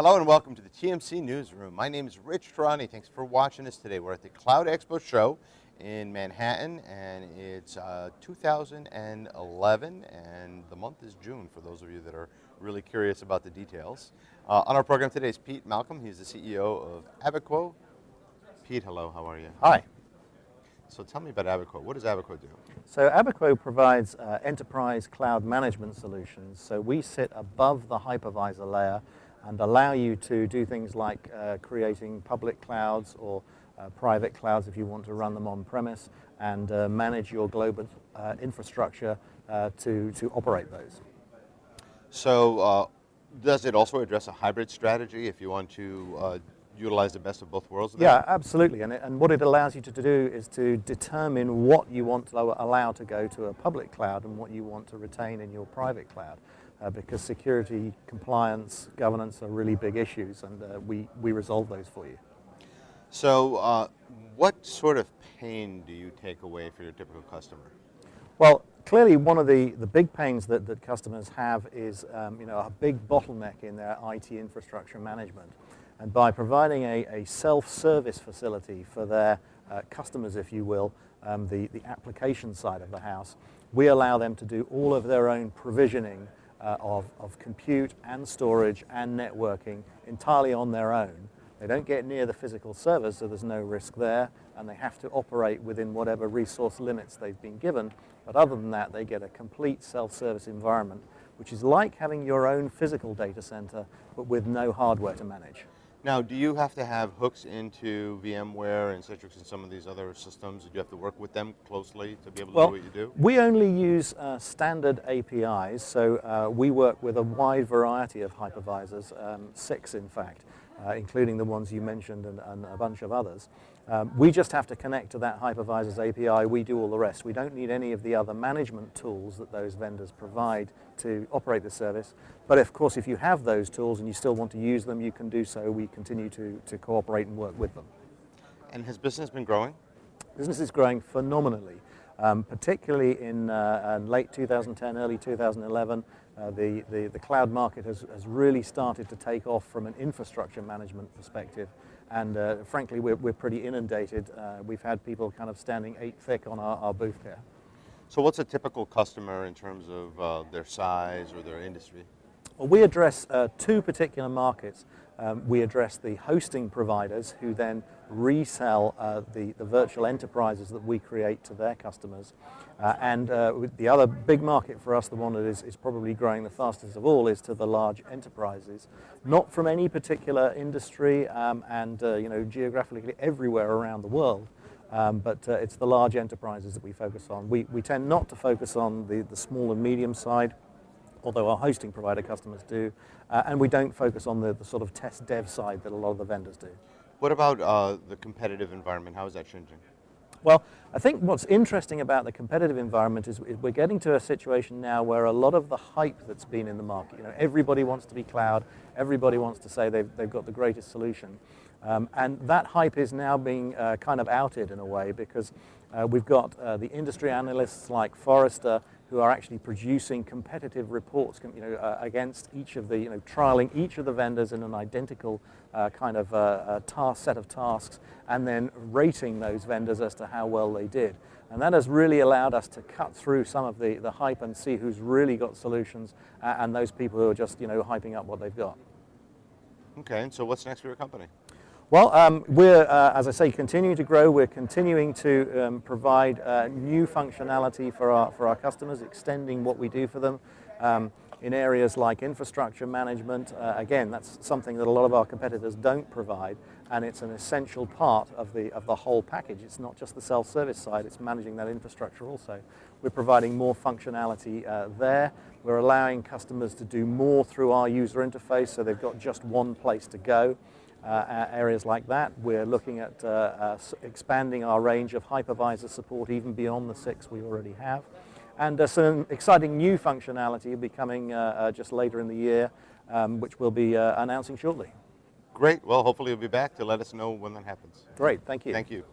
Hello and welcome to the TMC Newsroom. My name is Rich Tehrani. Thanks for watching us today. We're at the Cloud Expo show in Manhattan, and it's 2011, and the month is June for those of you that are really curious about the details. On our program today is Pete Malcolm. He's the CEO of Abiquo. Pete, hello, how are you? Hi. So tell me about Abiquo. What does Abiquo do? So Abiquo provides enterprise cloud management solutions. So we sit above the hypervisor layer and allow you to do things like creating public clouds or private clouds if you want to run them on premise, and manage your global infrastructure to operate those. So does it also address a hybrid strategy if you want to utilize the best of both worlds? Yeah, absolutely. And what it allows you to do is to determine what you want to allow to go to a public cloud and what you want to retain in your private cloud. Because security, compliance, governance are really big issues, and we resolve those for you. So what sort of pain do you take away for your typical customer? Well, clearly one of the big pains that customers have is a big bottleneck in their IT infrastructure management. And by providing a self-service facility for their customers, if you will, the application side of the house, we allow them to do all of their own provisioning of compute and storage and networking entirely on their own. They don't get near the physical servers, so there's no risk there, and they have to operate within whatever resource limits they've been given. But other than that, they get a complete self-service environment, which is like having your own physical data center, but with no hardware to manage. Now, do you have to have hooks into VMware and Citrix and some of these other systems? Do you have to work with them closely to be able to do what you do? We only use standard APIs, so we work with a wide variety of hypervisors, 6 in fact, including the ones you mentioned and a bunch of others. We just have to connect to that hypervisor's API. We do all the rest. We don't need any of the other management tools that those vendors provide to operate the service. But of course, if you have those tools and you still want to use them, you can do so. We continue to cooperate and work with them. And has business been growing? Business is growing phenomenally, particularly in late 2010, early 2011. The cloud market has really started to take off from an infrastructure management perspective. And frankly, we're pretty inundated. We've had people kind of standing 8 thick on our booth here. So what's a typical customer in terms of their size or their industry? Well, we address 2 particular markets. We address the hosting providers who then resell the virtual enterprises that we create to their customers. And the other big market for us, the one that is probably growing the fastest of all, is to the large enterprises. Not from any particular industry and geographically everywhere around the world. But it's the large enterprises that we focus on. We tend not to focus on the small and medium side, although our hosting provider customers do, and we don't focus on the sort of test dev side that a lot of the vendors do. What about the competitive environment? How is that changing? Well, I think what's interesting about the competitive environment is we're getting to a situation now where a lot of the hype that's been in the market, everybody wants to be cloud, everybody wants to say they've got the greatest solution. And that hype is now being kind of outed in a way, because we've got the industry analysts like Forrester who are actually producing competitive reports against each of the, trialing each of the vendors in an identical kind of set of tasks, and then rating those vendors as to how well they did. And that has really allowed us to cut through some of the hype and see who's really got solutions and those people who are just hyping up what they've got. Okay, and so what's next for your company? Well, we're, as I say, continuing to grow. We're continuing to provide new functionality for our customers, extending what we do for them in areas like infrastructure management. Again, that's something that a lot of our competitors don't provide, and it's an essential part of the whole package. It's not just the self-service side, it's managing that infrastructure also. We're providing more functionality there. We're allowing customers to do more through our user interface, so they've got just one place to go. Areas like that. We're looking at expanding our range of hypervisor support even beyond the 6 we already have. And some exciting new functionality will be coming just later in the year, which we'll be announcing shortly. Great. Well, hopefully you'll be back to let us know when that happens. Great. Thank you. Thank you.